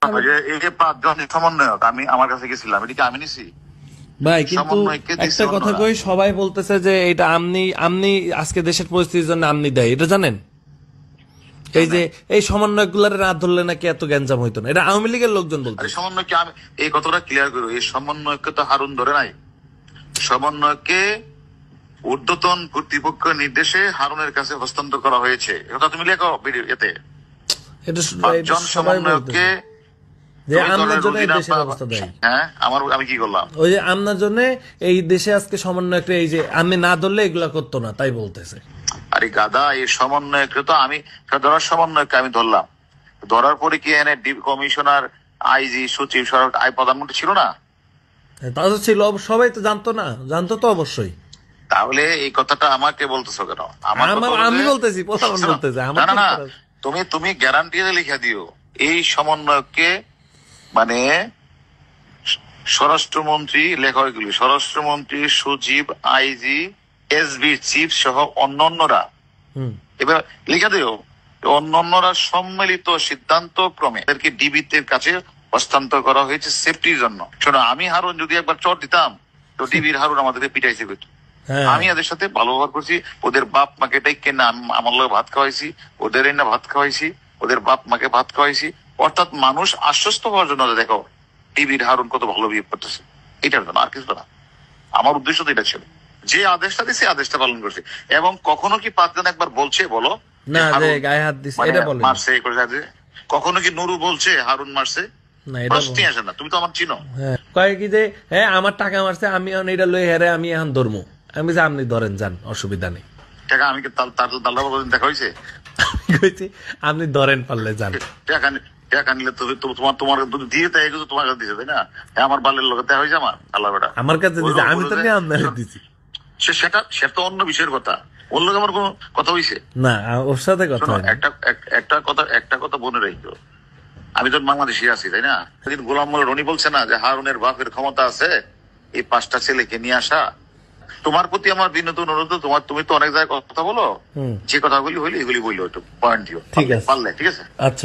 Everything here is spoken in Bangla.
এই যে 5 জন সমন্বয়ক আমি আমার কাছে গেছিলাম, এটা কি আমি নিছি? ভাই কিন্তু একটা কথা কই, সবাই বলতেছে যে এটা আমনি আজকে দেশের পরিস্থিতির জন্য আমনি দেয়, এটা জানেন? এই যে এই সমন্বয়ক গুলার রাত ধরলে নাকি এত গ্যাঞ্জাম হইতো না, এটা আওয়ামী লীগের লোকজন বলতো। সমন্বয়কে আমি এই কথাটা ক্লিয়ার করবো, এই সমন্বয়কে তো হারুন ধরে নাই। সমন্বয়কে ঊর্ধ্বতন কর্তৃপক্ষের নির্দেশে হারুনের কাছে হস্তান্তর করা হয়েছে, এটা তুমি লেখো এতে। এটা সমন্বয়কে যে আমনার জন্য এই দেশের অবস্থা দেয়। হ্যাঁ, আমি কি করলাম? ওই যে আমনার জন্য এই দেশে আজকে সমন্বয়কে, এই যে আমি না ধরলে এগুলা করতো না, তাই বলতেছে। আরে গাদা, এই সমন্বয়কে তো আমি ধরার সমন্বয়কে আমি ধরলাম, ধরার পরে কি এনে কমিশনার, আইজি, সচিব, প্রধানমন্ত্রী ছিল না? তা তো ছিল, সবাই তো জানতো না? জানতো তো অবশ্যই। তাহলে এই কথাটা আমাকে বলতেছো কেন? আমি বলতেছি, প্রধানমন্ত্রী বলতেছে। না, তুমি গ্যারান্টি লিখে দিও এই সমন্বয়কে, মানে স্বরাষ্ট্রমন্ত্রী, লেখা এগুলি স্বরাষ্ট্রমন্ত্রী, সচিব, আইজি, এসবি চিফ সহ অন্যান্যরা, এবার লিখে দিও অন্যান্যরা সম্মিলিত সিদ্ধান্ত ক্রমে এদেরকে ডিবির কাছে হস্তান্তর করা হয়েছে সেফটির জন্য। শোনো, আমি হারুন যদি একবার চট দিতাম তো ডিবির হারুন আমাদেরকে পিটাইছে। আমি এদের সাথে ভালো ব্যবহার করছি, ওদের বাপ মাকে ডাইকে না আমার লোক ভাত খাওয়াইছি, ওদের না ভাত খাওয়াইছি, ওদের বাপ মাকে ভাত খাওয়াইছি। অর্থাৎ মানুষ আশ্বস্ত হওয়ার জন্য, দেখো টিভির হারুন কত ভালো বিহেভ করতেছে, এটার জন্য, আর কিছু না। আমার উদ্দেশ্য তো এটা ছিল, যে আদেশটা দিছে আদেশটা পালন করছে। এবং কখনো কি 5 জন একবার বলছে বলো না যে গায়ে হাত দিছে, এটা বলেন মারছে করে? কখনো কি নুরু বলছে হারুন মারছে? না, এটা প্রশ্নই আসে না। তুমি তো আমার চিনো। কয় কি যে হ্যাঁ আমার টাকা মারছে, আমি এখন এটা লই হেরে আমি এখন ধরমু। আমি যে আপনি ধরেন, যান, অসুবিধা নেই। টাকা আমি তার দেখা হয়েছে? আপনি ধরেন, পারলে যান। টাকা নিলে তোমার দিয়ে তাই তোমার কাছে দিছে, তাই না? আমার বালের লোক দেখা হয়েছে, আমার আল্লাহ বেটা আমার কাছে দিছে, আমি তো নিয়ে আপনার দিছি। সেটা তো অন্য বিষয়ের কথা, ওর লোক আমার কোনো কথা হয়েছে না, ওর সাথে কথা একটা কথা মনে রাখো, আমি তো বাংলাদেশি আছি, তাই না? গোলাম মোল্লা রনি বলছে না যে হারুনের বাপের ক্ষমতা আছে এই 5টা ছেলেকে নিয়ে আসা। তোমার প্রতি আমার বিনীত অনুরোধ, তুমি তো অনেক জায়গায় কথা বলো, যে কথাগুলি হইলে এগুলি বললো, একটু পয়েন্ট দিও, পারলে। ঠিক আছে? আচ্ছা।